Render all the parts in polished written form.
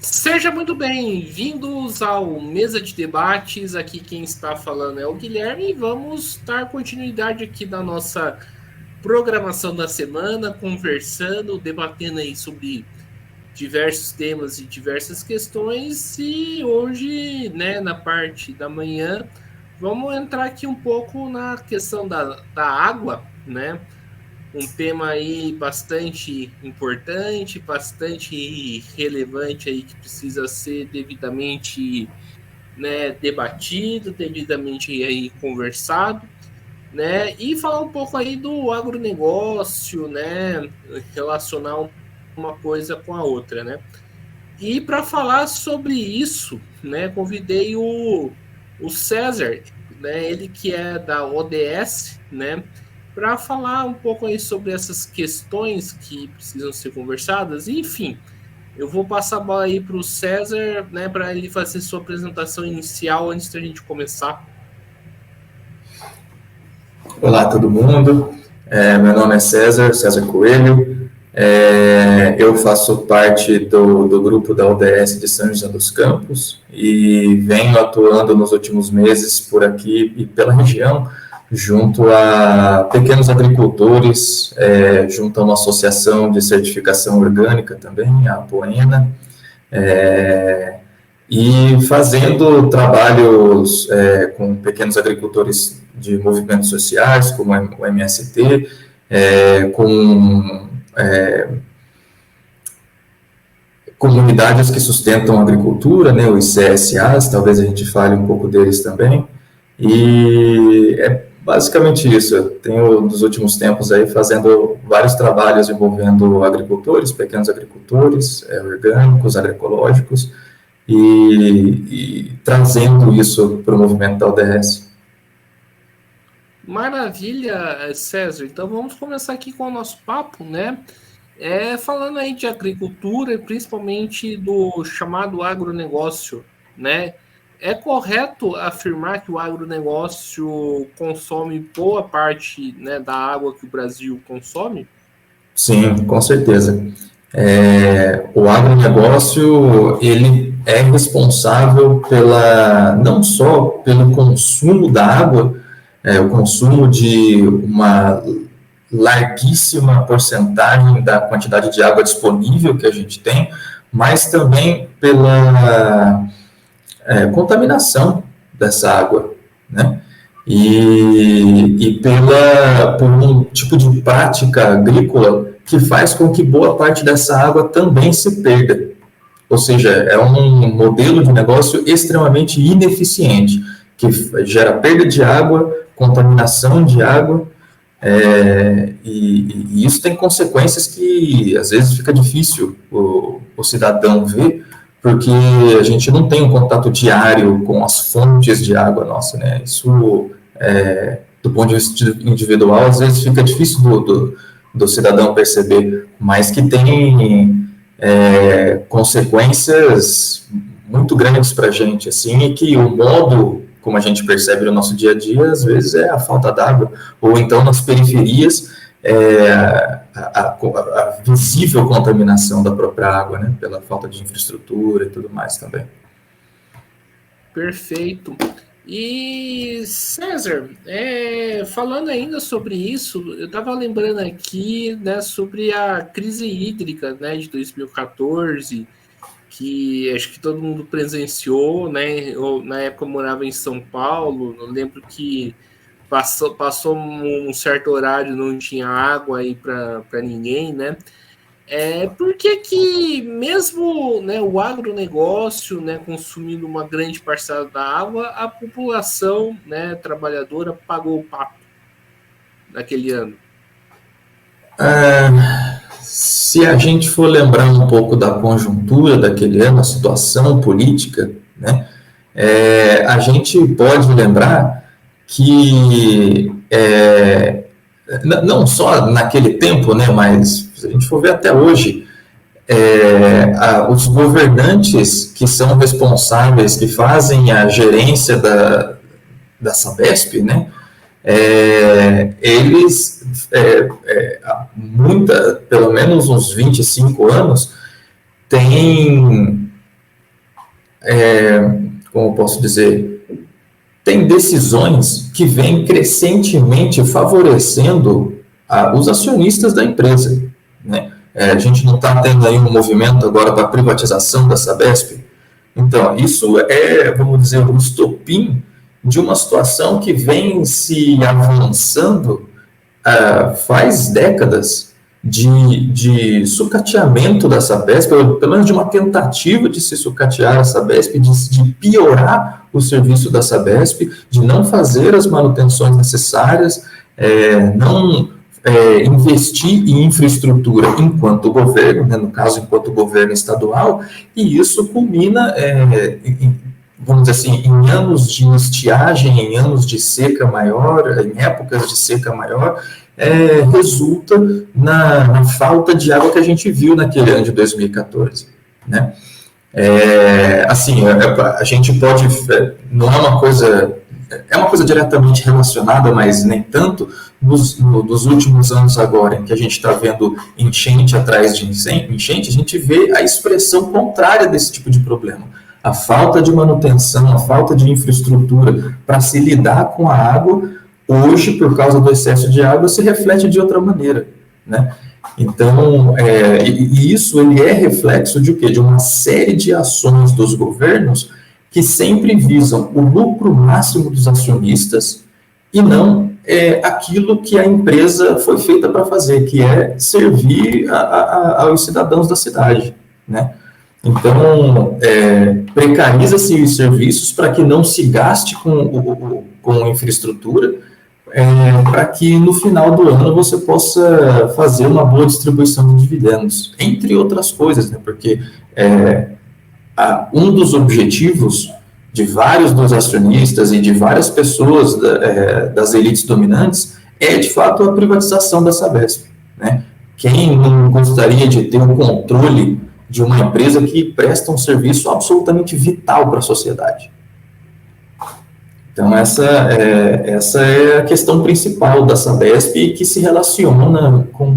Seja muito bem-vindos ao Mesa de Debates. Aqui quem está falando é o Guilherme e vamos dar continuidade aqui da nossa programação da semana, conversando, debatendo aí sobre diversos temas e diversas questões. E hoje, né, na parte da manhã, vamos entrar aqui um pouco na questão da água, né? Um tema aí bastante importante, bastante relevante aí que precisa ser devidamente, né, debatido, devidamente aí conversado, né, e falar um pouco aí do agronegócio, né, relacionar uma coisa com a outra, né. E para falar sobre isso, né, convidei o César, né, ele que é da ODS, né, para falar um pouco aí sobre essas questões que precisam ser conversadas. Enfim, eu vou passar a bola aí para o César, né, para ele fazer sua apresentação inicial antes da gente começar. Olá, todo mundo. Meu nome é César Coelho. Eu faço parte do grupo da ODS de São José dos Campos e venho atuando nos últimos meses por aqui e pela região, junto a pequenos agricultores, junto a uma associação de certificação orgânica também, a Apoena, e fazendo trabalhos com pequenos agricultores de movimentos sociais, como o MST, com comunidades que sustentam a agricultura, né, os CSAs, talvez a gente fale um pouco deles também, e é basicamente isso. Eu tenho, nos últimos tempos, aí, fazendo vários trabalhos envolvendo agricultores, pequenos agricultores, orgânicos, agroecológicos, e trazendo isso para o movimento da ODS. Maravilha, César. Então vamos começar aqui com o nosso papo, né? Falando aí de agricultura, principalmente do chamado agronegócio, né? É correto afirmar que o agronegócio consome boa parte, né, da água que o Brasil consome? Sim, com certeza. O agronegócio, ele é responsável não só pelo consumo da água, o consumo de uma larguíssima porcentagem da quantidade de água disponível que a gente tem, mas também pela contaminação dessa água, né? E por um tipo de prática agrícola que faz com que boa parte dessa água também se perda. Ou seja, é um modelo de negócio extremamente ineficiente, que gera perda de água, contaminação de água, e isso tem consequências que às vezes fica difícil o cidadão ver, porque a gente não tem um contato diário com as fontes de água nossa, né? Isso, do ponto de vista individual, às vezes fica difícil do cidadão perceber, mas que tem consequências muito grandes para a gente, assim, e que o modo como a gente percebe no nosso dia a dia, às vezes é a falta d'água, ou então nas periferias, a visível contaminação da própria água, né, pela falta de infraestrutura e tudo mais também. Perfeito. E, César, falando ainda sobre isso, eu estava lembrando aqui, né, sobre a crise hídrica, né, de 2014, que acho que todo mundo presenciou, né? Eu, na época eu morava em São Paulo, eu lembro que passou um certo horário, não tinha água aí para ninguém, né? Por que mesmo, né, o agronegócio, né, consumindo uma grande parcela da água, a população, né, trabalhadora pagou o pato naquele ano? Se a gente for lembrar um pouco da conjuntura daquele ano, a situação política, né, a gente pode lembrar que não só naquele tempo, né, mas se a gente for ver até hoje, os governantes que são responsáveis, que fazem a gerência da Sabesp, né, eles, pelo menos uns 25 anos, têm como eu posso dizer, tem decisões que vêm crescentemente favorecendo os acionistas da empresa, né? A gente não está tendo aí um movimento agora para a privatização da Sabesp. Então, isso vamos dizer, um estopim de uma situação que vem se avançando faz décadas de sucateamento da Sabesp, pelo menos de uma tentativa de se sucatear a Sabesp, de piorar o serviço da Sabesp, de não fazer as manutenções necessárias, não investir em infraestrutura enquanto governo, né, no caso, enquanto governo estadual, e isso culmina, vamos dizer assim, em anos de estiagem, em anos de seca maior, em épocas de seca maior, resulta na falta de água que a gente viu naquele ano de 2014, né? Assim, a gente pode, não é uma coisa, é uma coisa diretamente relacionada, mas nem tanto, nos últimos anos agora, em que a gente está vendo enchente atrás de enchente, a gente vê a expressão contrária desse tipo de problema. A falta de manutenção, a falta de infraestrutura para se lidar com a água, hoje, por causa do excesso de água, se reflete de outra maneira, né? Então, isso ele é reflexo de o quê? De uma série de ações dos governos que sempre visam o lucro máximo dos acionistas e não aquilo que a empresa foi feita para fazer, que é servir aos cidadãos da cidade, né? Então, precariza-se os serviços para que não se gaste com infraestrutura, para que no final do ano você possa fazer uma boa distribuição de dividendos, entre outras coisas, né? Porque um dos objetivos de vários dos acionistas e de várias pessoas das elites dominantes de fato, a privatização da Sabesp, né? Quem não gostaria de ter um controle de uma empresa que presta um serviço absolutamente vital para a sociedade? Então, essa é a questão principal da Sabesp, que se relaciona com,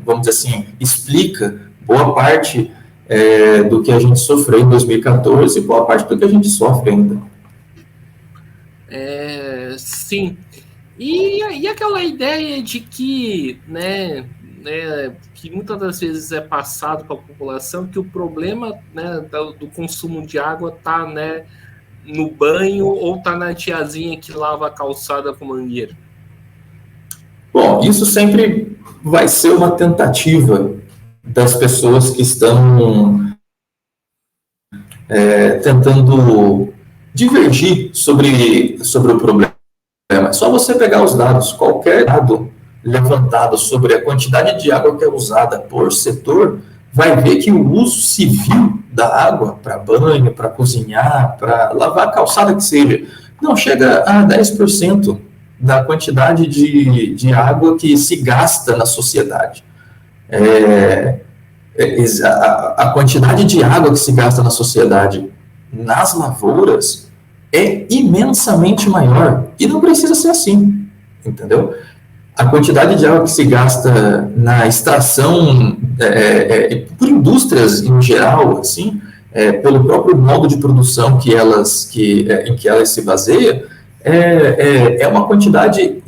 vamos dizer assim, explica boa parte do que a gente sofreu em 2014 e boa parte do que a gente sofre ainda. Sim. E aquela ideia de que, que muitas das vezes é passado para a população que o problema, né, do consumo de água está, né, no banho ou está na tiazinha que lava a calçada com mangueira? Bom, isso sempre vai ser uma tentativa das pessoas que estão tentando divergir sobre o problema. É só você pegar os dados, qualquer dado levantado sobre a quantidade de água que é usada por setor, vai ver que o uso civil da água para banho, para cozinhar, para lavar a calçada que seja, não chega a 10% da quantidade de água que se gasta na sociedade. A quantidade de água que se gasta na sociedade nas lavouras é imensamente maior, e não precisa ser assim, entendeu? A quantidade de água que se gasta na extração, por indústrias em geral, assim, pelo próprio modo de produção em que elas se baseiam, é uma quantidade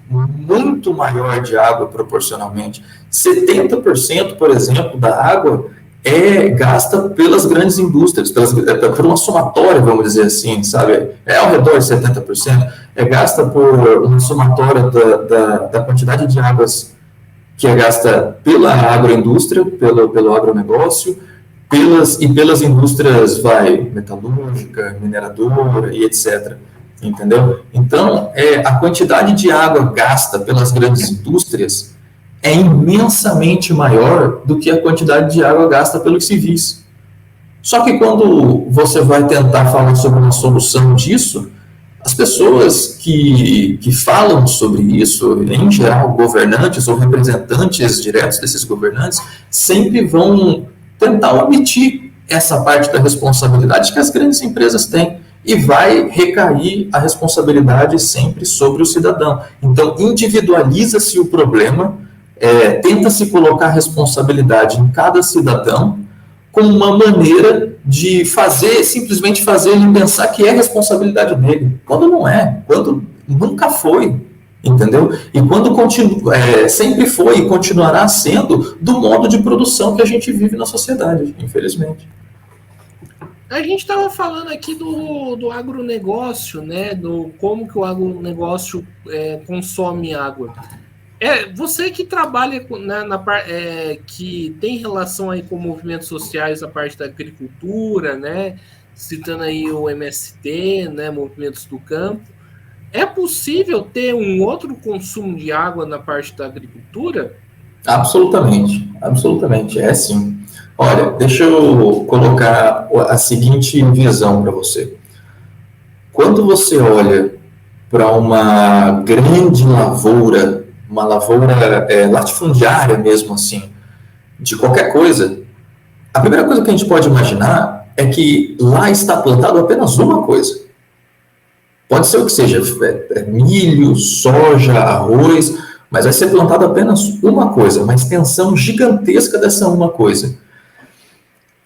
muito maior de água proporcionalmente. 70%, por exemplo, da água gasta pelas grandes indústrias, por uma somatória, vamos dizer assim, sabe? Ao redor de 70%. Gasta por uma somatória da quantidade de águas que é gasta pela agroindústria, pelo agronegócio, pelas indústrias, metalúrgica, mineradora e etc. Entendeu? Então, a quantidade de água gasta pelas grandes indústrias é imensamente maior do que a quantidade de água gasta pelos civis. Só que quando você vai tentar falar sobre uma solução disso, as pessoas que falam sobre isso, em geral, governantes ou representantes diretos desses governantes, sempre vão tentar omitir essa parte da responsabilidade que as grandes empresas têm, e vai recair a responsabilidade sempre sobre o cidadão. Então, individualiza-se o problema, tenta-se colocar a responsabilidade em cada cidadão, como uma maneira de simplesmente fazer ele pensar que é responsabilidade dele, quando não é, quando nunca foi, entendeu? E quando sempre foi e continuará sendo do modo de produção que a gente vive na sociedade, infelizmente. A gente estava falando aqui do agronegócio, né? Do como que o agronegócio consome água. Você que trabalha que tem relação aí com movimentos sociais na parte da agricultura, né? Citando aí o MST, né? Movimentos do campo. É possível ter um outro consumo de água na parte da agricultura? Absolutamente, absolutamente, é sim. Olha, deixa eu colocar a seguinte visão para você. Quando você olha para uma grande lavoura, uma lavoura latifundiária mesmo assim, de qualquer coisa, a primeira coisa que a gente pode imaginar é que lá está plantado apenas uma coisa. Pode ser o que seja, milho, soja, arroz, mas vai ser plantado apenas uma coisa, uma extensão gigantesca dessa uma coisa.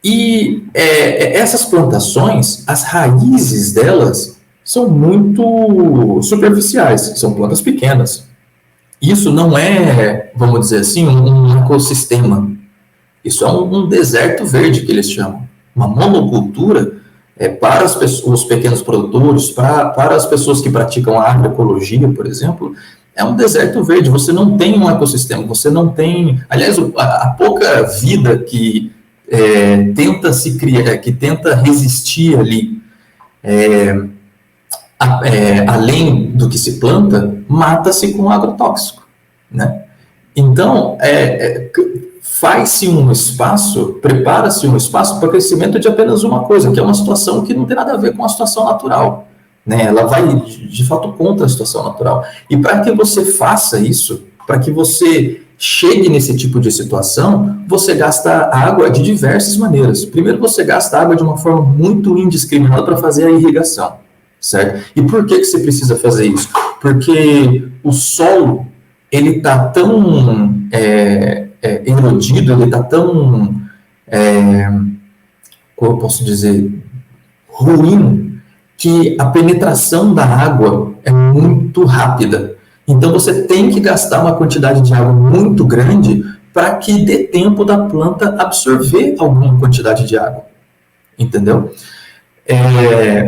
E essas plantações, as raízes delas são muito superficiais, são plantas pequenas. Isso não é, vamos dizer assim, um ecossistema. Isso é um deserto verde, que eles chamam. Uma monocultura para os pequenos produtores, para as pessoas que praticam a agroecologia, por exemplo, é um deserto verde. Você não tem um ecossistema, você não tem... Aliás, a pouca vida que tenta se criar, que tenta resistir ali, além do que se planta, mata-se com agrotóxico, né? Então, faz-se um espaço, prepara-se um espaço para o crescimento de apenas uma coisa, que é uma situação que não tem nada a ver com a situação natural, né? Ela vai, de fato, contra a situação natural. E para que você faça isso, para que você chegue nesse tipo de situação, você gasta água de diversas maneiras. Primeiro, você gasta água de uma forma muito indiscriminada para fazer a irrigação, certo? E por que você precisa fazer isso? Porque o solo, ele está tão erodido, ele está tão, como eu posso dizer, ruim, que a penetração da água é muito rápida. Então, você tem que gastar uma quantidade de água muito grande para que dê tempo da planta absorver alguma quantidade de água, entendeu?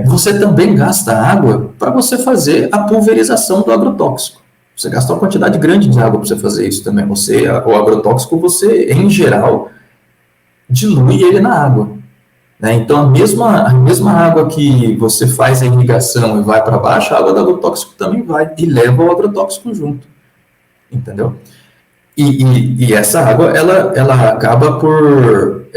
Você também gasta água para você fazer a pulverização do agrotóxico. Você gasta uma quantidade grande de água para você fazer isso também. O agrotóxico, você, em geral, dilui ele na água, né? Então, a mesma água que você faz a irrigação e vai para baixo, a água do agrotóxico também vai e leva o agrotóxico junto, entendeu? E essa água, ela acaba por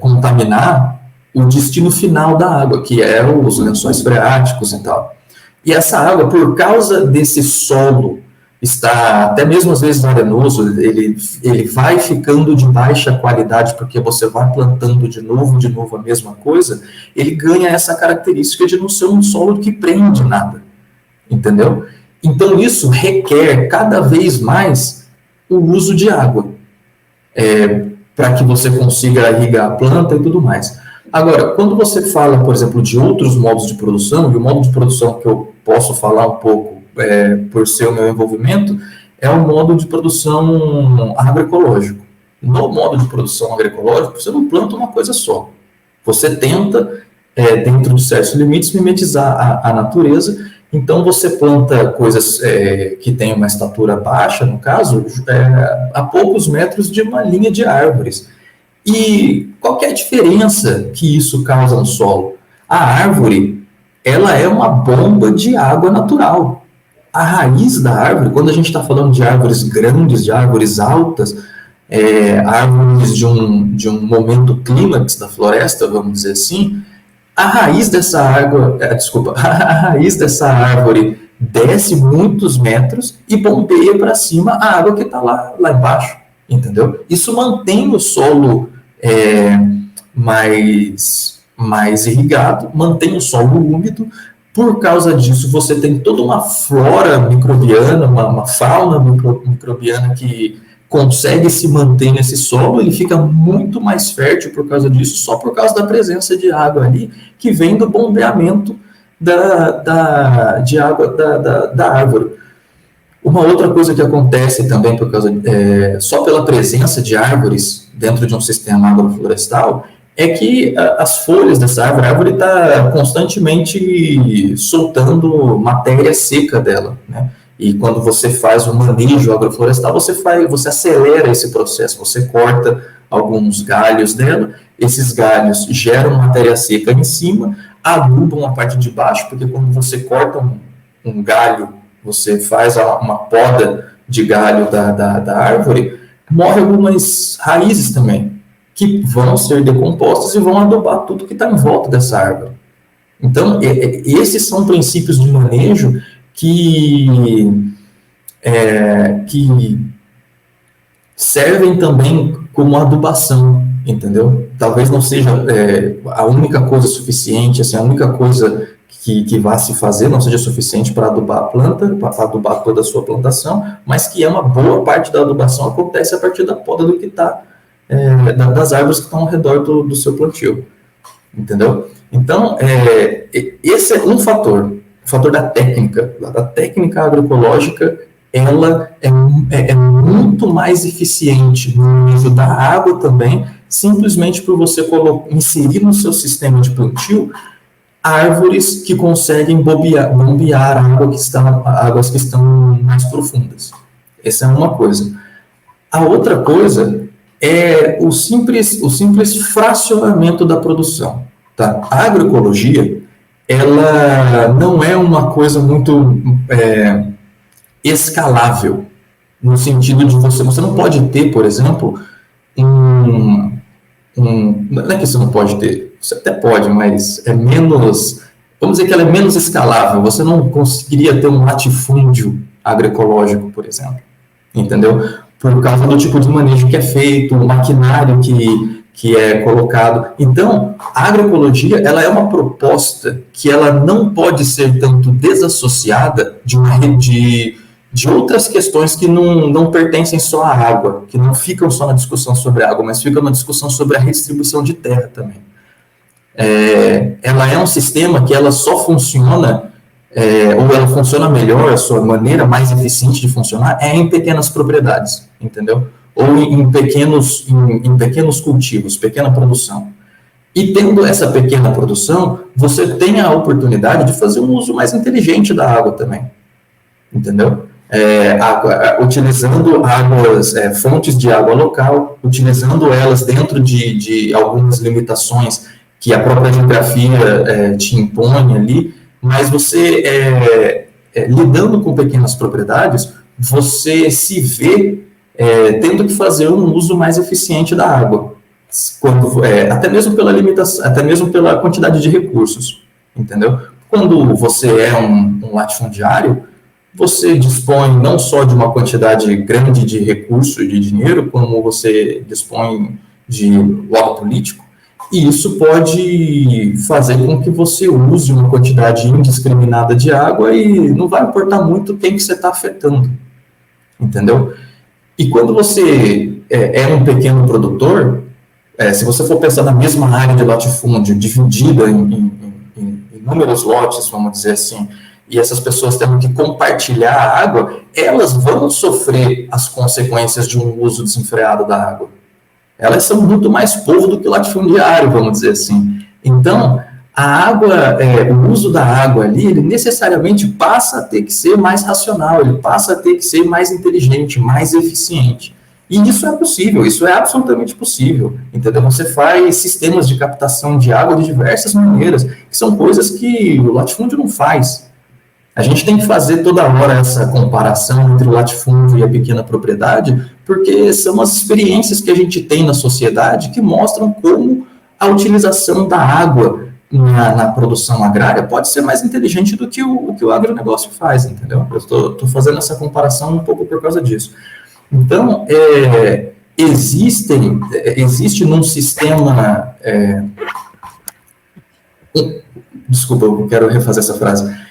contaminar o destino final da água, que é os lençóis freáticos e tal. E essa água, por causa desse solo, está até mesmo às vezes arenoso, ele vai ficando de baixa qualidade, porque você vai plantando de novo a mesma coisa, ele ganha essa característica de não ser um solo que prende nada, entendeu? Então isso requer cada vez mais o uso de água, para que você consiga irrigar a planta e tudo mais. Agora, quando você fala, por exemplo, de outros modos de produção, e o modo de produção que eu posso falar um pouco, por ser o meu envolvimento, é o modo de produção agroecológico. No modo de produção agroecológico, você não planta uma coisa só. Você tenta, dentro de certos limites, mimetizar a natureza. Então, você planta coisas que têm uma estatura baixa, no caso, a poucos metros de uma linha de árvores. E qual que é a diferença que isso causa no solo? A árvore, ela é uma bomba de água natural. A raiz da árvore, quando a gente está falando de árvores grandes, de árvores altas, árvores de um momento clímax da floresta, vamos dizer assim, a raiz dessa árvore desce muitos metros e bombeia para cima a água que está lá embaixo, entendeu? Isso mantém o solo mais irrigado, mantém o solo úmido. Por causa disso, você tem toda uma flora microbiana, uma fauna microbiana que consegue se manter nesse solo, ele fica muito mais fértil por causa disso, só por causa da presença de água ali, que vem do bombeamento de água da árvore. Uma outra coisa que acontece também por causa só pela presença de árvores dentro de um sistema agroflorestal é que as folhas dessa árvore, a árvore está constantemente soltando matéria seca dela, né? E quando você faz um manejo agroflorestal, você acelera esse processo, você corta alguns galhos dela, esses galhos geram matéria seca em cima, adubam a parte de baixo, porque quando você corta um galho, você faz uma poda de galho da árvore, morre algumas raízes também, que vão ser decompostas e vão adubar tudo que está em volta dessa árvore. Então, esses são princípios de manejo que servem também como adubação, entendeu? Talvez não seja a única coisa suficiente, assim, a única coisa que vai se fazer não seja suficiente para adubar a planta, para adubar toda a sua plantação, mas que uma boa parte da adubação acontece a partir da poda do que está, das árvores que estão ao redor do seu plantio, entendeu? Então, esse é um fator, o fator da técnica. A técnica agroecológica, ela é muito mais eficiente no uso da água também, simplesmente por você inserir no seu sistema de plantio árvores que conseguem bombear águas que estão mais profundas. Essa é uma coisa. A outra coisa é o simples fracionamento da produção. Tá? A agroecologia, ela não é uma coisa muito escalável, no sentido de você não pode ter, por exemplo, não é que você não pode ter, você até pode, mas é menos, vamos dizer que ela é menos escalável, você não conseguiria ter um latifúndio agroecológico, por exemplo, entendeu? Por causa do tipo de manejo que é feito, o maquinário que é colocado. Então, a agroecologia, ela é uma proposta que ela não pode ser tanto desassociada de outras questões que não pertencem só à água, que não ficam só na discussão sobre a água, mas ficam na discussão sobre a redistribuição de terra também. Ela é um sistema que ela só funciona, ou ela funciona melhor, a sua maneira mais eficiente de funcionar é em pequenas propriedades, entendeu? Ou em pequenos cultivos, pequena produção. E tendo essa pequena produção, você tem a oportunidade de fazer um uso mais inteligente da água também, entendeu? Utilizando fontes de água local, utilizando elas dentro de algumas limitações que a própria geografia te impõe ali, mas você, lidando com pequenas propriedades, você se vê tendo que fazer um uso mais eficiente da água, até mesmo pela limitação, até mesmo pela quantidade de recursos, entendeu? Quando você é um latifundiário, você dispõe não só de uma quantidade grande de recursos, de dinheiro, como você dispõe de lobby político, e isso pode fazer com que você use uma quantidade indiscriminada de água e não vai importar muito quem que você está afetando, entendeu? E quando você é um pequeno produtor, se você for pensar na mesma área de latifúndio, dividida em inúmeros lotes, vamos dizer assim, e essas pessoas tendo que compartilhar a água, elas vão sofrer as consequências de um uso desenfreado da água. Elas são muito mais povo do que o latifundiário, vamos dizer assim. Então, a água, o uso da água ali, ele necessariamente passa a ter que ser mais racional, ele passa a ter que ser mais inteligente, mais eficiente. E isso é possível, isso é absolutamente possível, entendeu? Você faz sistemas de captação de água de diversas maneiras, que são coisas que o latifúndio não faz. A gente tem que fazer toda hora essa comparação entre o latifúndio e a pequena propriedade, porque são as experiências que a gente tem na sociedade que mostram como a utilização da água na produção agrária pode ser mais inteligente do que o agronegócio faz, entendeu? Eu estou fazendo essa comparação um pouco por causa disso. Então, existe num sistema... desculpa, eu quero refazer essa frase.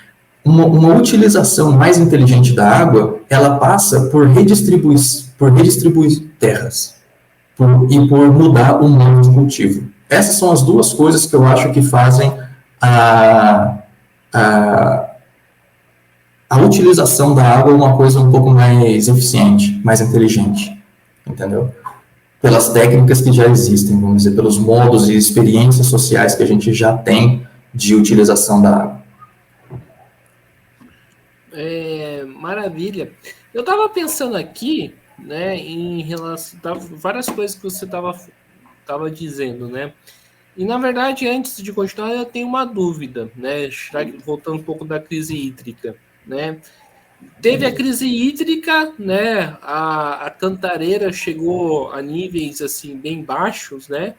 Uma utilização mais inteligente da água, ela passa por por redistribuir terras e por mudar o modo de cultivo. Essas são as duas coisas que eu acho que fazem a utilização da água uma coisa um pouco mais eficiente, mais inteligente, entendeu? Pelas técnicas que já existem, vamos dizer, pelos modos e experiências sociais que a gente já tem de utilização da água. Maravilha. Eu estava pensando aqui, né, em relação a várias coisas que você estava dizendo, né? E, na verdade, antes de continuar, eu tenho uma dúvida, né? Voltando um pouco da crise hídrica, né? Teve a crise hídrica, né? A Cantareira chegou a níveis, assim, bem baixos, né?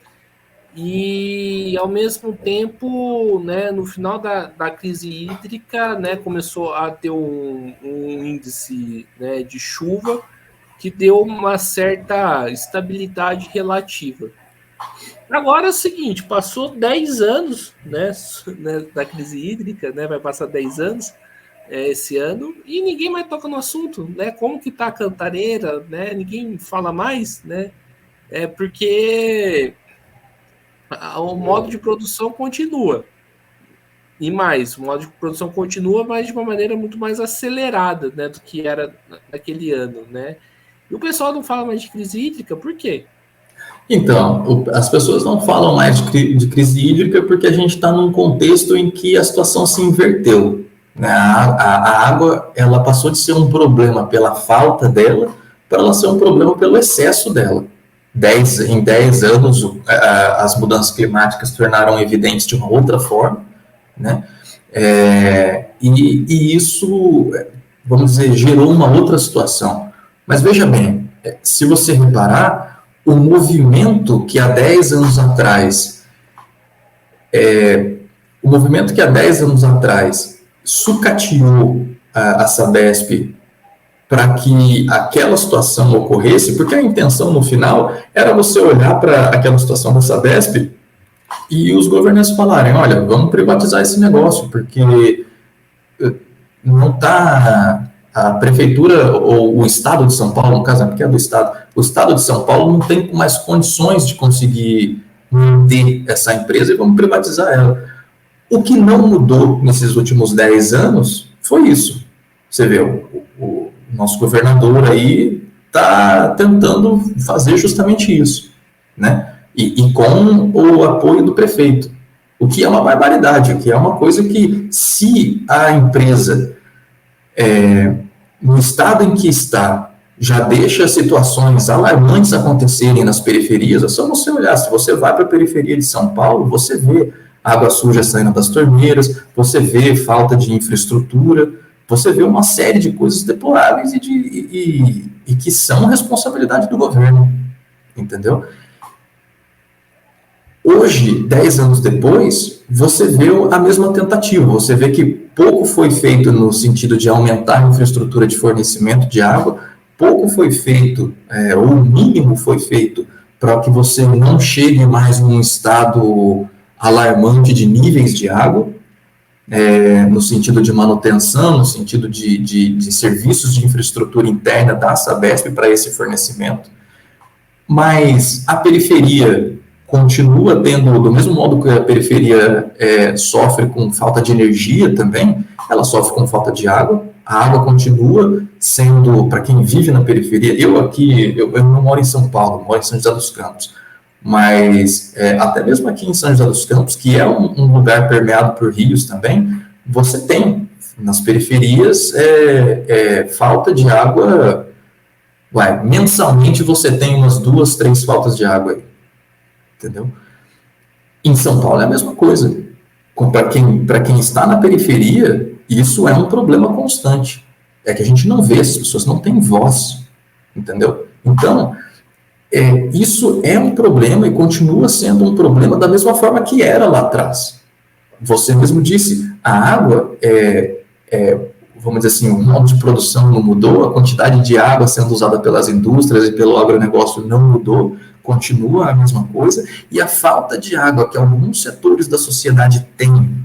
E, ao mesmo tempo, né, no final da crise hídrica, né, começou a ter um índice, né, de chuva que deu uma certa estabilidade relativa. Agora é o seguinte, passou 10 anos, né, da crise hídrica, né, vai passar 10 anos esse ano, e ninguém mais toca no assunto, né, como que tá a Cantareira, né, ninguém fala mais, né, porque o modo de produção continua. E mais, o modo de produção continua, mas de uma maneira muito mais acelerada, né, do que era naquele ano, né? E o pessoal não fala mais de crise hídrica, por quê? Então, as pessoas não falam mais de crise hídrica porque a gente está num contexto em que a situação se inverteu, né? A água, ela passou de ser um problema pela falta dela para ela ser um problema pelo excesso dela. Em 10 anos, as mudanças climáticas se tornaram evidentes de uma outra forma, né? E isso, vamos dizer, gerou uma outra situação. Mas veja bem, se você reparar, o movimento que há 10 anos atrás, sucateou a Sabesp para que aquela situação ocorresse, porque a intenção no final era você olhar para aquela situação da Sabesp e os governantes falarem, olha, vamos privatizar esse negócio, porque não está a prefeitura ou o estado de São Paulo, no caso, porque é do estado, o estado de São Paulo não tem mais condições de conseguir manter essa empresa e vamos privatizar ela. O que não mudou nesses últimos 10 anos foi isso. Você vê, o nosso governador aí está tentando fazer justamente isso, né? E com o apoio do prefeito, o que é uma barbaridade, o que é uma coisa que, se a empresa, no estado em que está, já deixa situações alarmantes acontecerem nas periferias, é só você olhar, se você vai para a periferia de São Paulo, você vê água suja saindo das torneiras, você vê falta de infraestrutura, você vê uma série de coisas deploráveis e que são responsabilidade do governo, entendeu? Hoje, 10 anos depois, você vê a mesma tentativa, você vê que pouco foi feito no sentido de aumentar a infraestrutura de fornecimento de água, pouco foi feito, ou o mínimo foi feito, para que você não chegue mais num estado alarmante de níveis de água, no sentido de manutenção, no sentido de serviços de infraestrutura interna da Sabesp para esse fornecimento. Mas a periferia continua tendo, do mesmo modo que a periferia sofre com falta de energia também, ela sofre com falta de água. A água continua sendo, para quem vive na periferia, eu não moro em São Paulo, moro em São José dos Campos, mas até mesmo aqui em São José dos Campos, que é um lugar permeado por rios também, você tem nas periferias falta de água. Mensalmente você tem umas 2, 3 faltas de água aí, entendeu? Em São Paulo é a mesma coisa. Para quem está na periferia, isso é um problema constante. É que a gente não vê, as pessoas não têm voz, entendeu? Então, isso é um problema e continua sendo um problema da mesma forma que era lá atrás. Você mesmo disse, a água vamos dizer assim, o modo de produção não mudou, a quantidade de água sendo usada pelas indústrias e pelo agronegócio não mudou, continua a mesma coisa, e a falta de água que alguns setores da sociedade têm,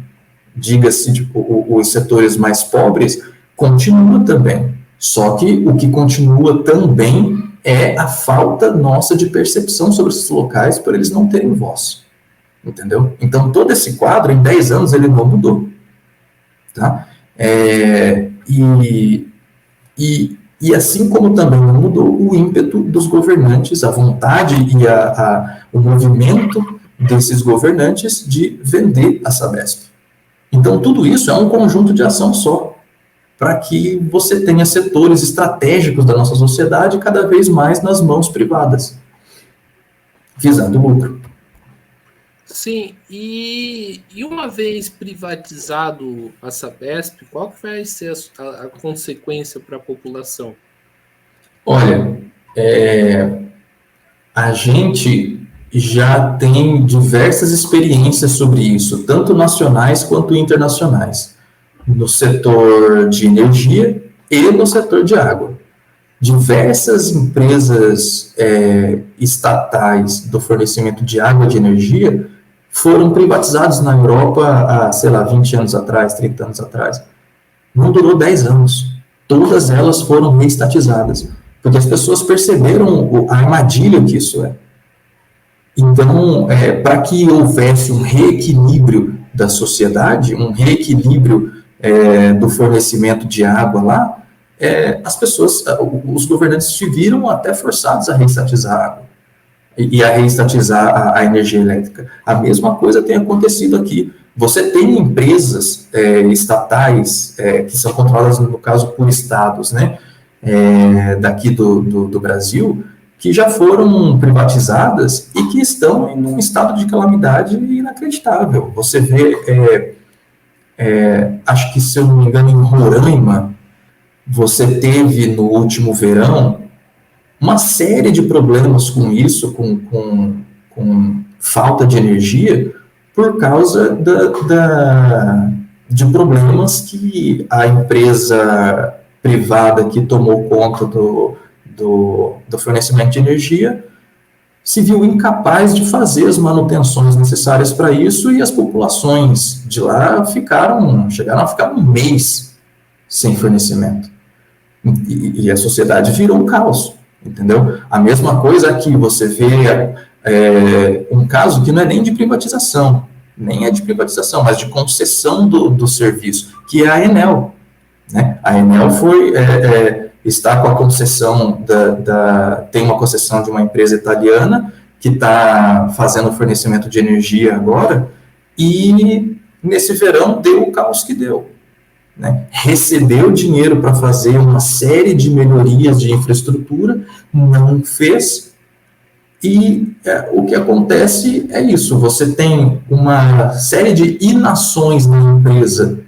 diga-se, os setores mais pobres, continua também. Só que o que continua também é a falta nossa de percepção sobre esses locais por eles não terem voz, entendeu? Então, todo esse quadro, em 10 anos, ele não mudou, tá? E assim como também não mudou o ímpeto dos governantes, a vontade e o movimento desses governantes de vender a Sabesp. Então, tudo isso é um conjunto de ação só, para que você tenha setores estratégicos da nossa sociedade cada vez mais nas mãos privadas, visando lucro. Sim, e uma vez privatizado a Sabesp, qual que vai ser a consequência para a população? Olha, a gente já tem diversas experiências sobre isso, tanto nacionais quanto internacionais, no setor de energia e no setor de água. Diversas empresas estatais do fornecimento de água e de energia foram privatizadas na Europa há, sei lá, 20 anos atrás, 30 anos atrás. Não durou 10 anos. Todas elas foram reestatizadas, porque as pessoas perceberam a armadilha que isso é. Então, para que houvesse um reequilíbrio da sociedade, um reequilíbrio do fornecimento de água lá, as pessoas, os governantes se viram até forçados a reestatizar a água e a reestatizar a energia elétrica. A mesma coisa tem acontecido aqui. Você tem empresas estatais que são controladas, no caso, por estados, né, daqui do Brasil, que já foram privatizadas e que estão em um estado de calamidade inacreditável. Você vê, acho que, se eu não me engano, em Roraima, você teve no último verão uma série de problemas com isso, com falta de energia, por causa de problemas que a empresa privada que tomou conta do fornecimento de energia se viu incapaz de fazer as manutenções necessárias para isso, e as populações de lá chegaram a ficar um mês sem fornecimento. E a sociedade virou um caos, entendeu? A mesma coisa aqui, você vê um caso que não é nem de privatização, mas de concessão do serviço, que é a Enel. Né? A Enel está com a concessão tem uma concessão de uma empresa italiana que está fazendo fornecimento de energia agora, e nesse verão deu o caos que deu. Né? Recebeu dinheiro para fazer uma série de melhorias de infraestrutura, não fez, e o que acontece é isso: você tem uma série de inações na empresa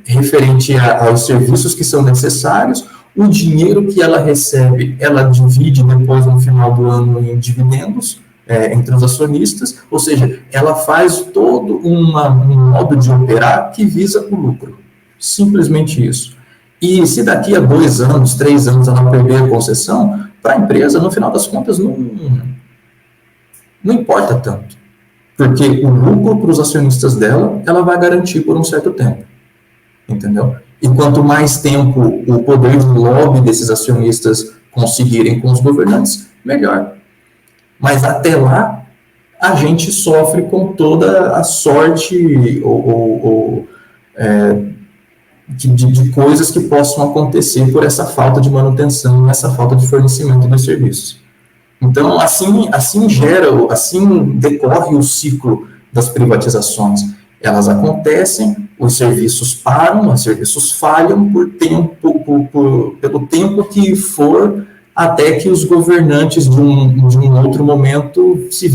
referente aos serviços que são necessários. O dinheiro que ela recebe, ela divide depois, no final do ano, em dividendos entre os acionistas, ou seja, ela faz todo um modo de operar que visa o lucro. Simplesmente isso. E se daqui a 2 anos, 3 anos, ela perder a concessão, para a empresa, no final das contas, não importa tanto. Porque o lucro para os acionistas dela, ela vai garantir por um certo tempo. Entendeu? E quanto mais tempo o poder de lobby desses acionistas conseguirem com os governantes, melhor. Mas até lá, a gente sofre com toda a sorte de coisas que possam acontecer por essa falta de manutenção, essa falta de fornecimento dos serviços. Então, assim decorre o ciclo das privatizações. Elas acontecem, os serviços param, os serviços falham pelo tempo que for, até que os governantes de um outro momento se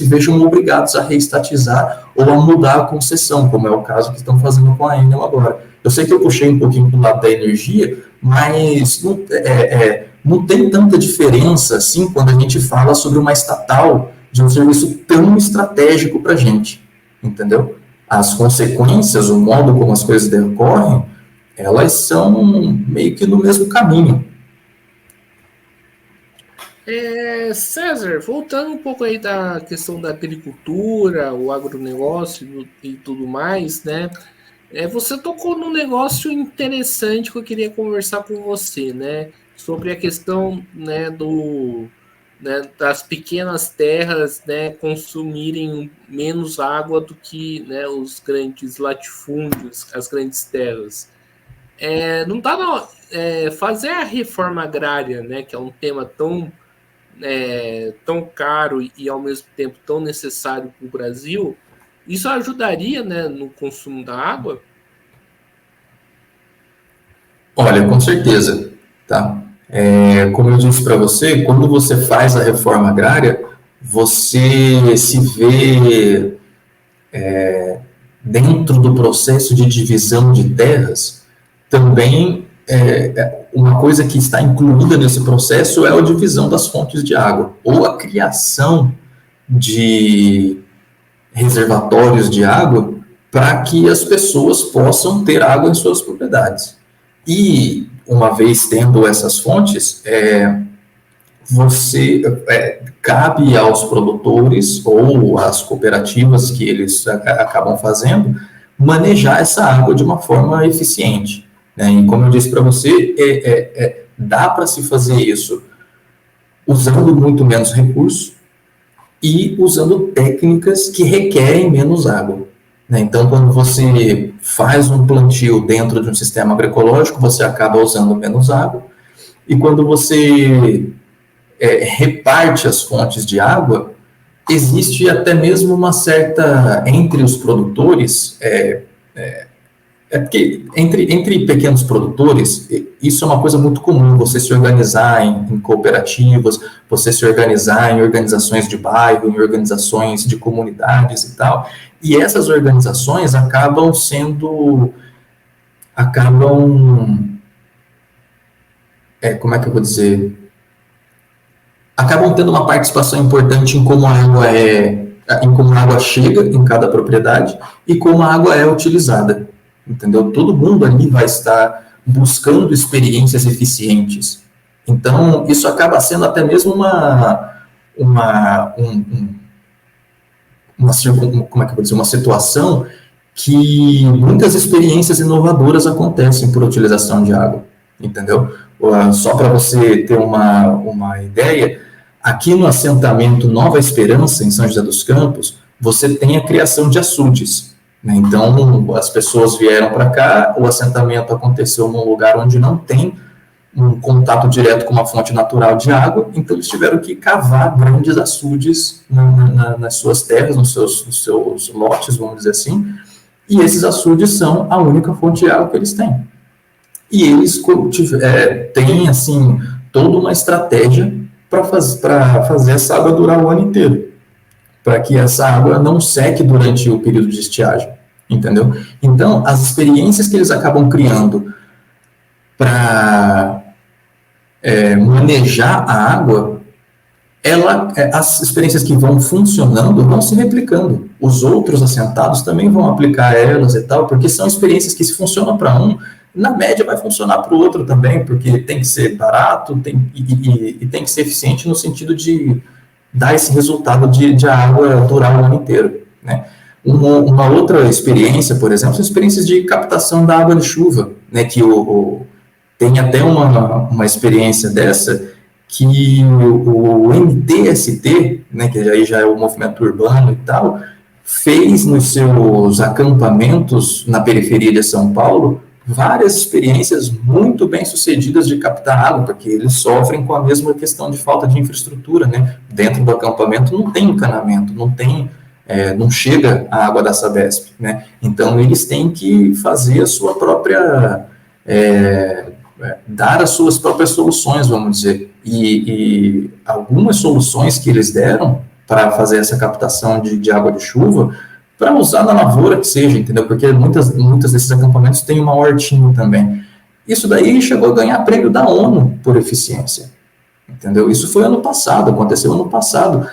vejam obrigados a reestatizar ou a mudar a concessão, como é o caso que estão fazendo com a Enel agora. Eu sei que eu puxei um pouquinho para o lado da energia, mas não tem tanta diferença assim quando a gente fala sobre uma estatal de um serviço tão estratégico para a gente, entendeu? As consequências, o modo como as coisas decorrem, elas são meio que no mesmo caminho. César, voltando um pouco aí da questão da agricultura, o agronegócio e tudo mais, né? Você tocou num negócio interessante que eu queria conversar com você, né? sobre a questão, né, das pequenas terras, né, consumirem menos água do que, né, os grandes latifúndios, as grandes terras. Não dá não, fazer a reforma agrária, né, que é um tema tão caro e ao mesmo tempo tão necessário para o Brasil, isso ajudaria, né, no consumo da água? Olha, com certeza, tá? Como eu disse para você, quando você faz a reforma agrária, você se vê dentro do processo de divisão de terras, também uma coisa que está incluída nesse processo é a divisão das fontes de água, ou a criação de reservatórios de água para que as pessoas possam ter água em suas propriedades. E, uma vez tendo essas fontes, cabe aos produtores ou às cooperativas que eles acabam fazendo manejar essa água de uma forma eficiente, né? E como eu disse para você, dá para se fazer isso usando muito menos recursos e usando técnicas que requerem menos água, né? Então, quando você faz um plantio dentro de um sistema agroecológico, você acaba usando menos água, e quando você reparte as fontes de água, existe até mesmo uma certa, entre os produtores, porque entre pequenos produtores, isso é uma coisa muito comum, você se organizar em cooperativas, você se organizar em organizações de bairro, em organizações de comunidades e tal, e essas organizações acabam como é que eu vou dizer? Acabam tendo uma participação importante em como a água chega em cada propriedade e como a água é utilizada, entendeu? Todo mundo ali vai estar buscando experiências eficientes. Então, isso acaba sendo até mesmo uma situação que muitas experiências inovadoras acontecem por utilização de água, entendeu? Só para você ter uma ideia, aqui no assentamento Nova Esperança, em São José dos Campos, você tem a criação de açudes, né? Então, as pessoas vieram para cá, o assentamento aconteceu num lugar onde não tem um contato direto com uma fonte natural de água, então eles tiveram que cavar grandes açudes nas suas terras, nos seus lotes, vamos dizer assim, e esses açudes são a única fonte de água que eles têm. E eles têm, assim, toda uma estratégia para fazer essa água durar o ano inteiro, para que essa água não seque durante o período de estiagem, entendeu? Então, as experiências que eles acabam criando para manejar a água, as experiências que vão funcionando vão se replicando. Os outros assentados também vão aplicar elas e tal, porque são experiências que, se funcionam para um, na média vai funcionar para o outro também, porque tem que ser barato e tem que ser eficiente no sentido de dar esse resultado de a água durar o ano inteiro, né? Uma outra experiência, por exemplo, são experiências de captação da água de chuva, né, que tem até uma experiência dessa que o MTST, né, que aí já é o movimento urbano e tal, fez nos seus acampamentos na periferia de São Paulo várias experiências muito bem sucedidas de captar água, porque eles sofrem com a mesma questão de falta de infraestrutura, né? Dentro do acampamento não tem encanamento, não chega a água da Sabesp, né? Então eles têm que fazer a sua própria dar as suas próprias soluções, vamos dizer, e algumas soluções que eles deram para fazer essa captação de água de chuva, para usar na lavoura que seja, entendeu? Porque muitas desses acampamentos têm uma hortinha também. Isso daí chegou a ganhar prêmio da ONU por eficiência, entendeu? Isso foi ano passado, aconteceu ano passado,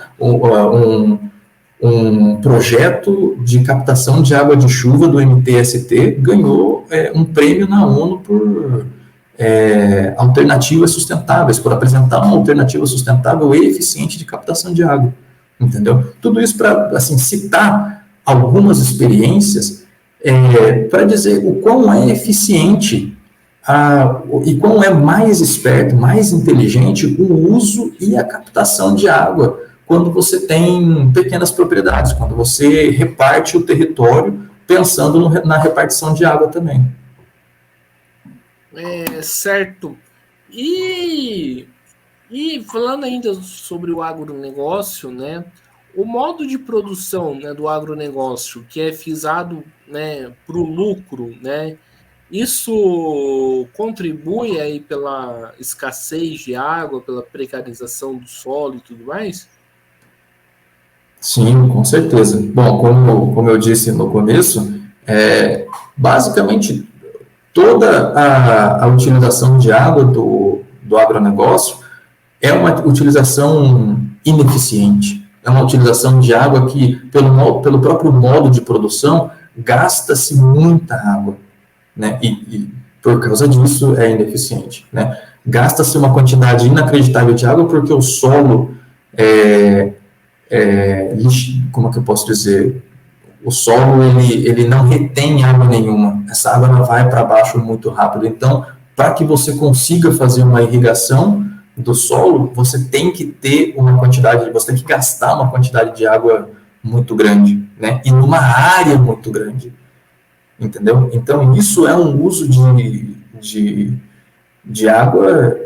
um projeto de captação de água de chuva do MTST ganhou um prêmio na ONU por alternativas sustentáveis, por apresentar uma alternativa sustentável e eficiente de captação de água, entendeu? Tudo isso para, assim, citar algumas experiências para dizer o quão é eficiente e quão é mais esperto, mais inteligente o uso e a captação de água quando você tem pequenas propriedades, quando você reparte o território pensando na repartição de água também. Certo. E falando ainda sobre o agronegócio, né, o modo de produção, né, do agronegócio, que é visado, né, para o lucro, né, isso contribui aí pela escassez de água, pela precarização do solo e tudo mais? Sim, com certeza. Bom, como eu disse no começo, basicamente toda a utilização de água do agronegócio é uma utilização ineficiente. É uma utilização de água que, pelo próprio modo de produção, gasta-se muita água, né? E por causa disso é ineficiente, né? Gasta-se uma quantidade inacreditável de água porque o solo como é que eu posso dizer? O solo ele não retém água nenhuma. Essa água ela vai para baixo muito rápido. Então, para que você consiga fazer uma irrigação do solo, você tem que ter você tem que gastar uma quantidade de água muito grande, né? E numa área muito grande, entendeu? Então, isso é um uso de água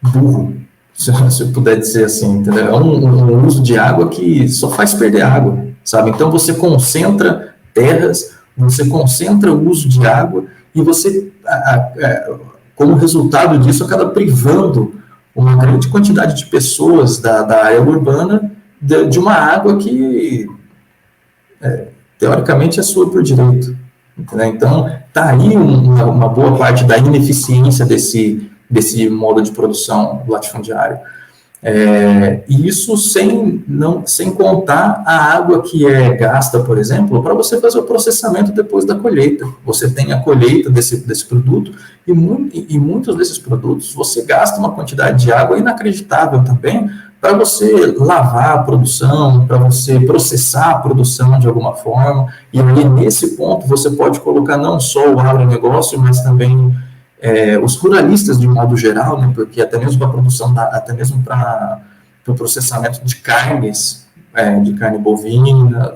burro, se eu puder dizer assim, entendeu? É um uso de água que só faz perder água, sabe? Então, você concentra terras, você concentra o uso de água e você, como resultado disso, acaba privando uma grande quantidade de pessoas da área urbana de uma água que, teoricamente, é sua por direito. Entendeu? Então, está aí uma boa parte da ineficiência desse modo de produção latifundiário. E isso sem contar a água que é gasta, por exemplo, para você fazer o processamento depois da colheita. Você tem a colheita desse produto e muitos desses produtos você gasta uma quantidade de água inacreditável também para você lavar a produção, para você processar a produção de alguma forma. E aí, nesse ponto, você pode colocar não só o agronegócio, mas também os ruralistas de modo geral, né, porque até mesmo para a produção, até mesmo para o processamento de carnes, de carne bovina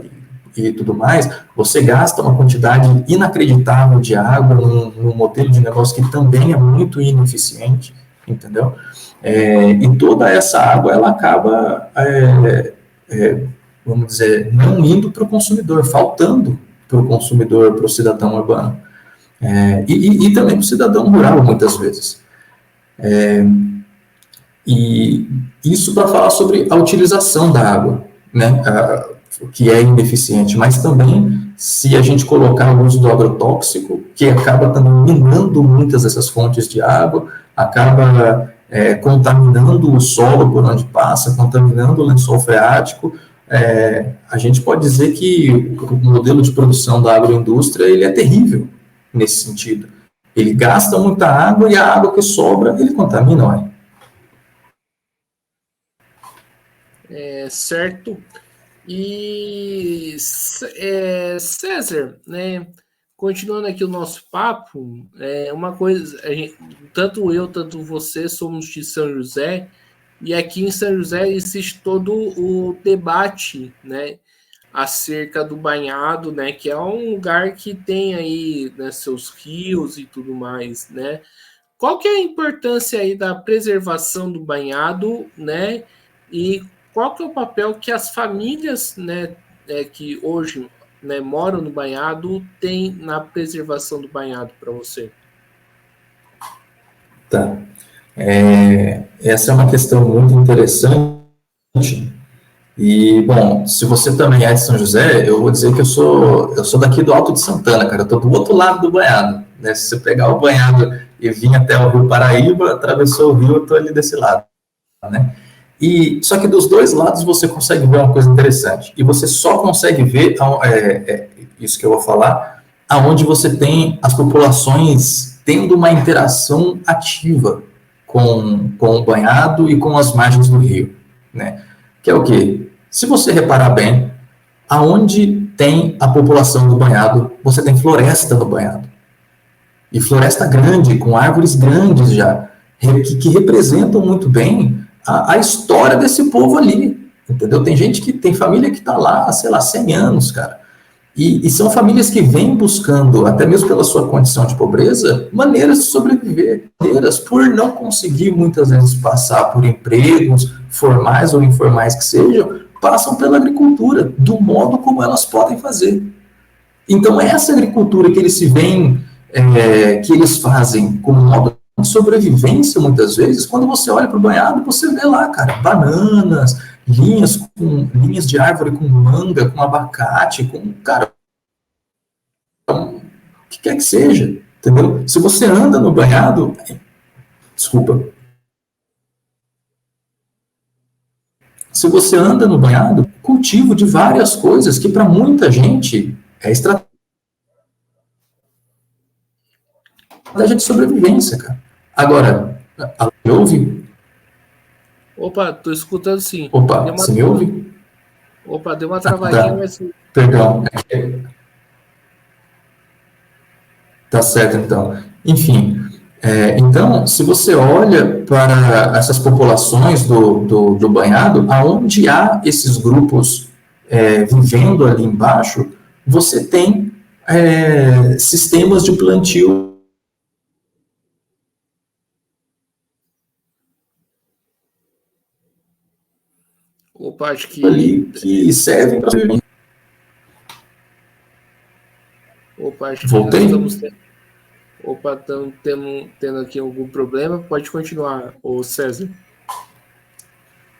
e tudo mais, você gasta uma quantidade inacreditável de água num modelo de negócio que também é muito ineficiente, entendeu? E toda essa água, ela acaba, vamos dizer, não indo para o consumidor, faltando para o consumidor, para o cidadão urbano. E também para o cidadão rural, muitas vezes. E isso para falar sobre a utilização da água, né, que é ineficiente, mas também se a gente colocar o uso do agrotóxico, que acaba também minando muitas dessas fontes de água, acaba contaminando o solo por onde passa, contaminando o lençol freático. A gente pode dizer que o modelo de produção da agroindústria ele é terrível nesse sentido. Ele gasta muita água e a água que sobra, ele contamina, certo. E César, né, continuando aqui o nosso papo, uma coisa, tanto eu, tanto você somos de São José, e aqui em São José existe todo o debate, né, acerca do banhado, né, que é um lugar que tem aí, né, seus rios e tudo mais, né? Qual que é a importância aí da preservação do banhado, né? E qual que é o papel que as famílias, né, que hoje, né, moram no banhado têm na preservação do banhado para você? Tá. Essa é uma questão muito interessante. E, bom, se você também é de São José, eu vou dizer que eu sou daqui do Alto de Santana, cara. Eu estou do outro lado do banhado, né? Se você pegar o banhado e vir até o Rio Paraíba, atravessou o rio, eu estou ali desse lado, né? E, só que dos dois lados você consegue ver uma coisa interessante. E você só consegue ver, isso que eu vou falar, aonde você tem as populações tendo uma interação ativa com o banhado e com as margens do rio, né? Que é o quê? Se você reparar bem, aonde tem a população do banhado, você tem floresta no banhado. e floresta grande, com árvores grandes já, que representam muito bem a história desse povo ali, entendeu? Tem gente que tem família que está lá, sei lá, 100 anos, cara. E são famílias que vêm buscando, até mesmo pela sua condição de pobreza, maneiras de sobreviver, maneiras por não conseguir muitas vezes passar por empregos, formais ou informais que sejam, passam pela agricultura, do modo como elas podem fazer. Então, essa agricultura que eles se veem, que eles fazem como modo de sobrevivência, muitas vezes, quando você olha para o banhado, você vê lá, cara, bananas, linhas de árvore com manga, com abacate, com, cara, o que quer que seja, entendeu? Se você anda no banhado, desculpa, se você anda no banhado, cultivo de várias coisas que para muita gente é estratégia de sobrevivência, cara. Agora, me ouve? Opa, tô escutando sim. Opa, você me ouve? Opa, deu uma travadinha, mas... Perdão. Tá certo, então. Enfim, então, se você olha para essas populações do banhado, aonde há esses grupos vivendo ali embaixo, você tem sistemas de plantio Opa, acho que... ali que servem para viver. Opa, acho que Voltei? nós estamos tendo aqui algum problema. Pode continuar, ô César.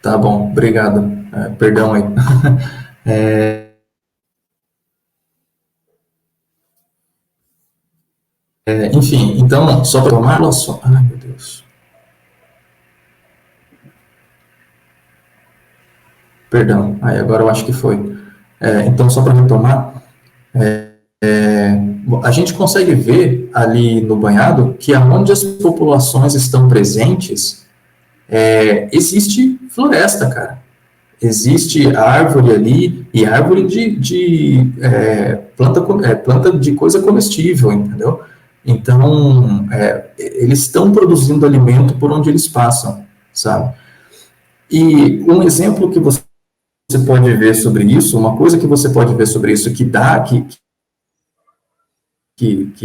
Tá bom, obrigado. Perdão aí. Enfim, então, só para tomar noção. Ai, meu Deus. Perdão, aí agora eu acho que foi. Então, só para retomar, a gente consegue ver ali no banhado que aonde as populações estão presentes, existe floresta, cara. Existe árvore ali, e árvore de planta de coisa comestível, entendeu? Então, eles estão produzindo alimento por onde eles passam, sabe? E um exemplo que você pode ver sobre isso, uma coisa que você pode ver sobre isso que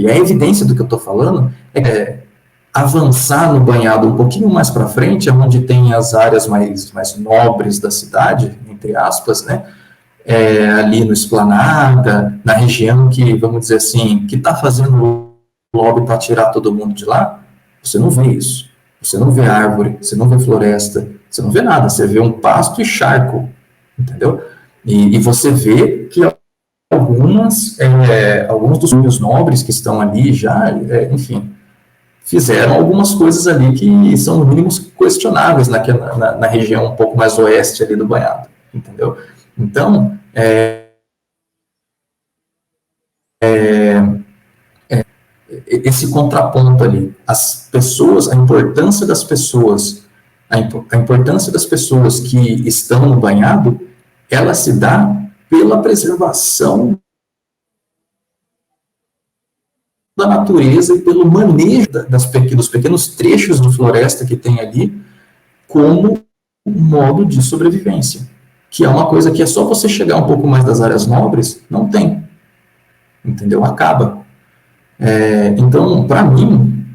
é evidência do que eu estou falando, avançar no banhado um pouquinho mais para frente, onde tem as áreas mais nobres da cidade, entre aspas, né? Ali no Esplanada, na região que, vamos dizer assim, que está fazendo lobby para tirar todo mundo de lá, você não vê isso. Você não vê árvore, você não vê floresta, você não vê nada, você vê um pasto e charco, entendeu? E você vê que alguns dos filhos nobres que estão ali já, enfim, fizeram algumas coisas ali que são, no mínimo, questionáveis na região um pouco mais oeste ali do banhado, entendeu? Então, esse contraponto ali, as pessoas, a importância das pessoas que estão no banhado, ela se dá pela preservação da natureza e pelo manejo dos pequenos trechos de floresta que tem ali, como um modo de sobrevivência, que é uma coisa que é só você chegar um pouco mais das áreas nobres, não tem, entendeu? Acaba. Então, para mim,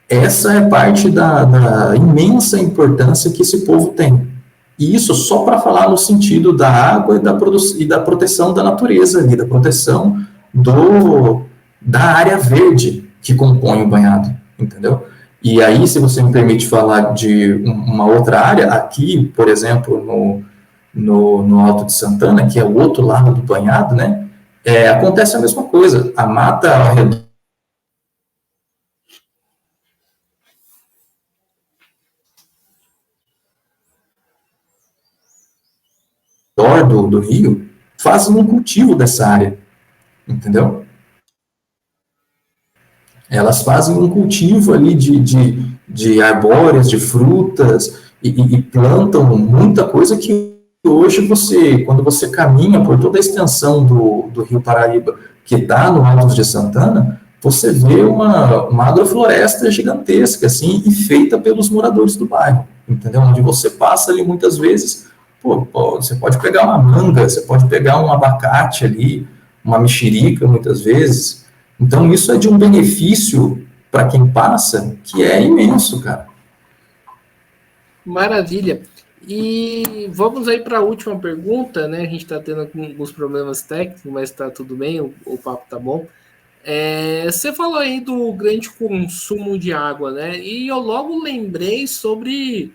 essa é parte da imensa importância que esse povo tem. E isso só para falar no sentido da água e da proteção da natureza ali, da proteção da área verde que compõe o banhado, entendeu? E aí, se você me permite falar de uma outra área, aqui, por exemplo, no Alto de Santana, que é o outro lado do banhado, né? Acontece a mesma coisa. A mata ao redor do rio fazem um cultivo dessa área, entendeu? Elas fazem um cultivo ali de arbóreas, de frutas, e plantam muita coisa que hoje quando você caminha por toda a extensão do Rio Paraíba, que está no Alto de Santana, você vê uma agrofloresta gigantesca, assim, e feita pelos moradores do bairro, entendeu? Onde você passa ali muitas vezes, você pode pegar uma manga, você pode pegar um abacate ali, uma mexerica muitas vezes. Então, isso é de um benefício para quem passa que é imenso, cara. Maravilha. E vamos aí para a última pergunta, né? A gente está tendo alguns problemas técnicos, mas está tudo bem, o papo tá bom. Você falou aí do grande consumo de água, né? E eu logo lembrei sobre,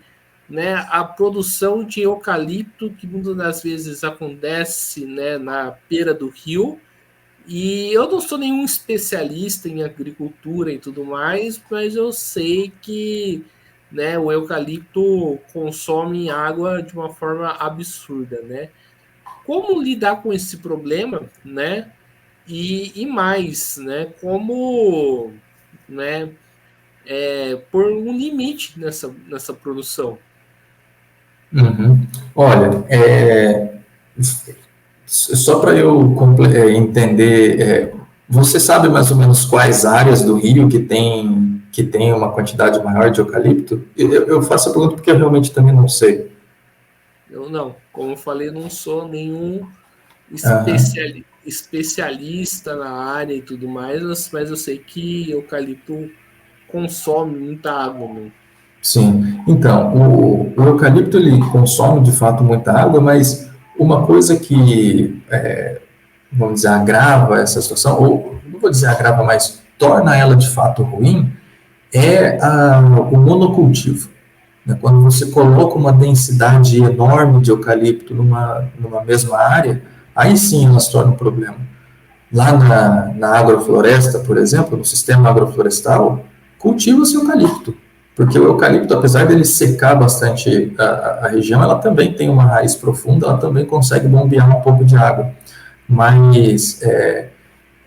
né, a produção de eucalipto, que muitas das vezes acontece, né, na beira do rio. E eu não sou nenhum especialista em agricultura e tudo mais, mas eu sei que, né, o eucalipto consome água de uma forma absurda, né? Como lidar com esse problema, né? E mais, né? Como, né, pôr um limite nessa produção. Uhum. Olha, só para eu entender, você sabe mais ou menos quais áreas do Rio que tem uma quantidade maior de eucalipto? Eu faço a pergunta porque eu realmente também não sei. Eu não, como eu falei, não sou nenhum Aham. especialista na área e tudo mais, mas eu sei que eucalipto consome muita água, né? Sim, então, o eucalipto ele consome de fato muita água, mas uma coisa que, vamos dizer, agrava essa situação, ou não vou dizer agrava, mas torna ela de fato ruim, o monocultivo. Né? Quando você coloca uma densidade enorme de eucalipto numa mesma área, aí sim ela se torna um problema. Lá na agrofloresta, por exemplo, no sistema agroflorestal, cultiva-se eucalipto, porque o eucalipto, apesar dele secar bastante a região, ela também tem uma raiz profunda, ela também consegue bombear um pouco de água, mas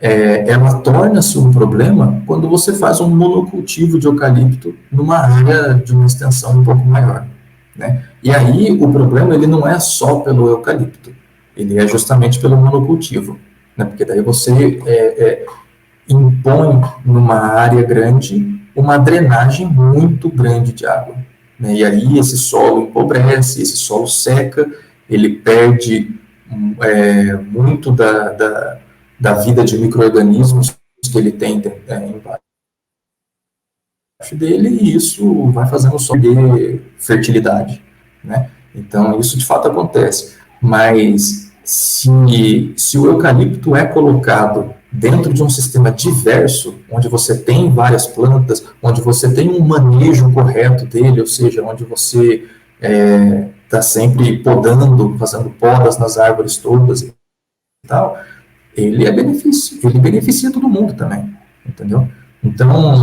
ela torna-se um problema quando você faz um monocultivo de eucalipto numa área de uma extensão um pouco maior, né? E aí o problema ele não é só pelo eucalipto, ele é justamente pelo monocultivo, né? Porque daí você impõe numa área grande uma drenagem muito grande de água, né? E aí esse solo empobrece, esse solo seca, ele perde muito da vida de micro-organismos que ele tem embaixo dele, e isso vai fazendo só perder fertilidade, né? Então, isso de fato acontece. Mas se o eucalipto é colocado dentro de um sistema diverso, onde você tem várias plantas, onde você tem um manejo correto dele, ou seja, onde você está sempre podando, fazendo podas nas árvores todas e tal, ele beneficia todo mundo também, entendeu? Então,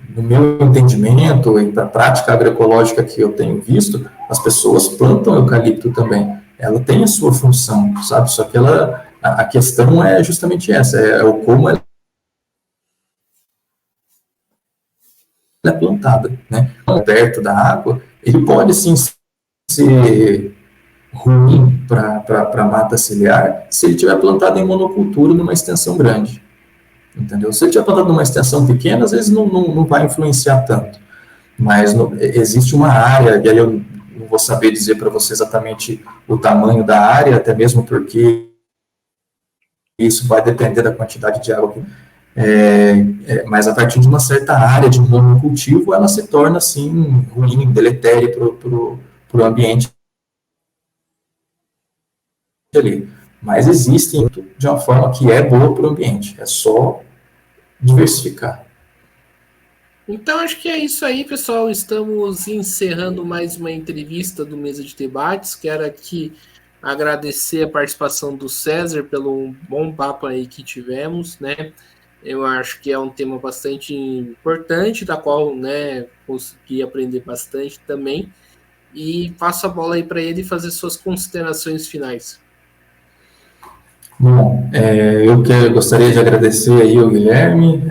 no meu entendimento e da prática agroecológica que eu tenho visto, as pessoas plantam eucalipto também. Ela tem a sua função, sabe? Só que a questão é justamente essa, é o como ela é plantada, né? Perto da água, ele pode sim ser ruim para a mata ciliar se ele tiver plantado em monocultura numa extensão grande. Entendeu? Se ele tiver plantado numa extensão pequena, às vezes não vai influenciar tanto. Mas existe uma área, e aí eu não vou saber dizer para você exatamente o tamanho da área, até mesmo porque isso vai depender da quantidade de água. Mas a partir de uma certa área de monocultivo, ela se torna, assim, ruim, deletéria para o ambiente ali. Mas existem de uma forma que é boa para o ambiente, é só diversificar. Então, acho que é isso aí, pessoal. Estamos encerrando mais uma entrevista do Mesa de Debates. Quero aqui agradecer a participação do César pelo bom papo aí que tivemos, né? Eu acho que é um tema bastante importante, da qual, né, consegui aprender bastante também. E passo a bola aí para ele fazer suas considerações finais. Bom, eu gostaria de agradecer aí ao Guilherme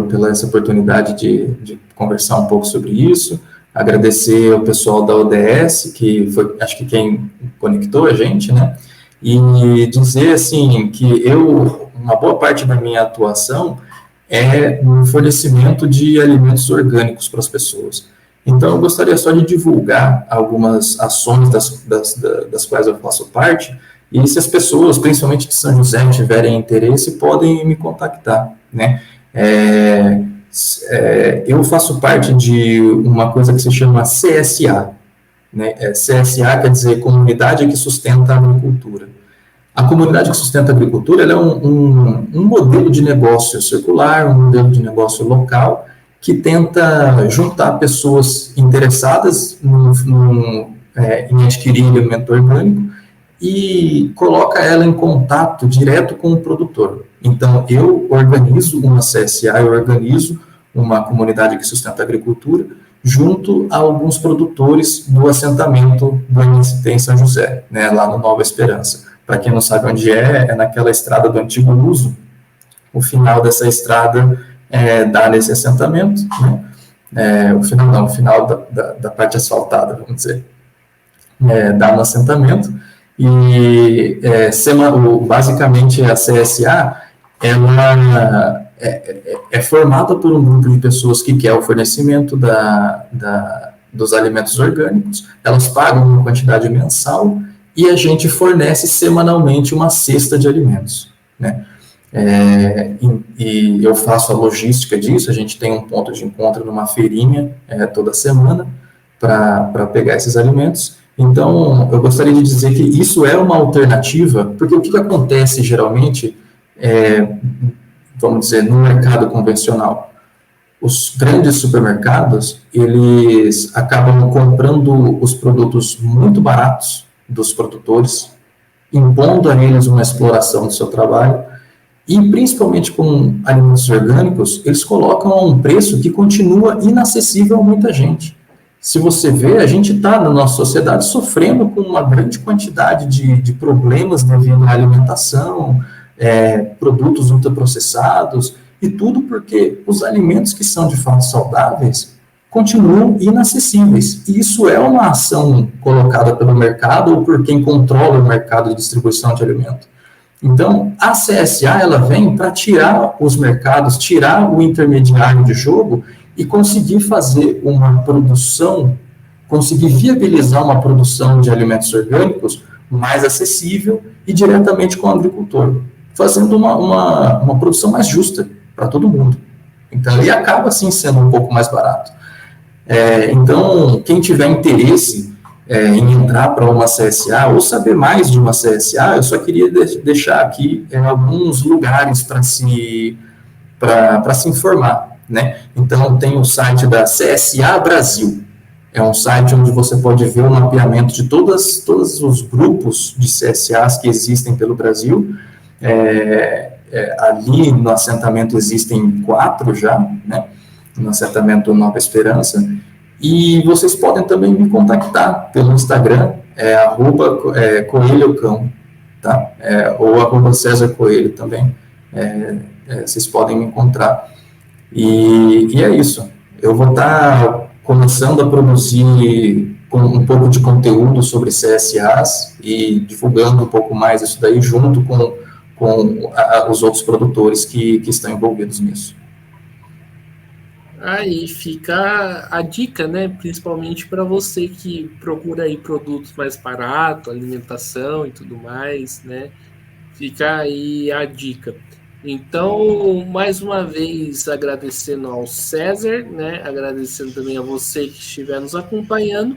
pela essa oportunidade de conversar um pouco sobre isso, agradecer ao pessoal da ODS, que foi, acho que quem conectou a gente, né, e dizer, assim, que uma boa parte da minha atuação é no fornecimento de alimentos orgânicos para as pessoas. Então, eu gostaria só de divulgar algumas ações das quais eu faço parte, e se as pessoas, principalmente de São José, tiverem interesse, podem me contactar, né? Eu faço parte de uma coisa que se chama CSA, né? CSA quer dizer Comunidade que Sustenta a Agricultura. A comunidade que sustenta a agricultura ela é um modelo de negócio circular, um modelo de negócio local, que tenta juntar pessoas interessadas em adquirir alimento orgânico e coloca ela em contato direto com o produtor. Então, eu organizo uma CSA, eu organizo uma comunidade que sustenta a agricultura, junto a alguns produtores do assentamento do MST em São José, né, lá no Nova Esperança. Para quem não sabe onde é naquela estrada do Antigo Luso. O final dessa estrada dá nesse assentamento, né? O final da parte asfaltada, vamos dizer, dá no assentamento, e basicamente a CSA, ela é formada por um grupo de pessoas que quer o fornecimento dos alimentos orgânicos, elas pagam uma quantidade mensal, e a gente fornece semanalmente uma cesta de alimentos, né? E eu faço a logística disso, a gente tem um ponto de encontro numa feirinha toda semana para pegar esses alimentos. Então, eu gostaria de dizer que isso é uma alternativa, porque o que acontece geralmente, vamos dizer, no mercado convencional? Os grandes supermercados, eles acabam comprando os produtos muito baratos dos produtores, impondo a eles uma exploração do seu trabalho, e principalmente com alimentos orgânicos, eles colocam a um preço que continua inacessível a muita gente. Se você vê, a gente está na nossa sociedade sofrendo com uma grande quantidade de problemas devido à alimentação, produtos ultraprocessados, e tudo porque os alimentos que são de fato saudáveis continuam inacessíveis. E isso é uma ação colocada pelo mercado ou por quem controla o mercado de distribuição de alimento. Então, a CSA ela vem para tirar os mercados, tirar o intermediário de jogo e conseguir fazer uma produção, conseguir viabilizar uma produção de alimentos orgânicos mais acessível e diretamente com o agricultor, fazendo uma produção mais justa para todo mundo. Então, ele acaba, assim, sendo um pouco mais barato. Então, quem tiver interesse em entrar para uma CSA ou saber mais de uma CSA, eu só queria deixar aqui alguns lugares para se informar, né? Então, tem o site da CSA Brasil. É um site onde você pode ver o mapeamento de todos os grupos de CSAs que existem pelo Brasil. Ali no assentamento existem 4 já, né? No assentamento Nova Esperança, e vocês podem também me contactar pelo Instagram, @coelhocão, tá? Ou @César Coelho também, vocês podem me encontrar, e é isso. Eu vou estar começando a produzir um pouco de conteúdo sobre CSAs e divulgando um pouco mais isso daí junto com os outros produtores que estão envolvidos nisso. Aí fica a dica, né? Principalmente para você que procura aí produtos mais baratos, alimentação e tudo mais, né? Fica aí a dica. Então, mais uma vez, agradecendo ao César, né? Agradecendo também a você que estiver nos acompanhando.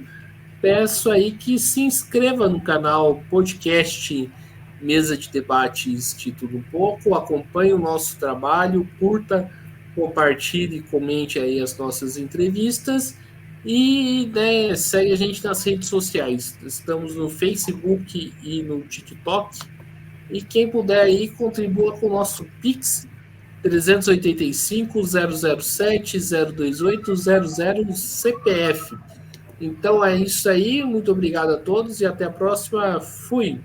Peço aí que se inscreva no canal podcast Mesa de Debates de Tudo Um Pouco, acompanhe o nosso trabalho, curta, compartilhe, comente aí as nossas entrevistas e, né, segue a gente nas redes sociais. Estamos no Facebook e no TikTok. E quem puder aí, contribua com o nosso Pix 385-007-028-00 CPF. Então é isso aí, muito obrigado a todos e até a próxima. Fui!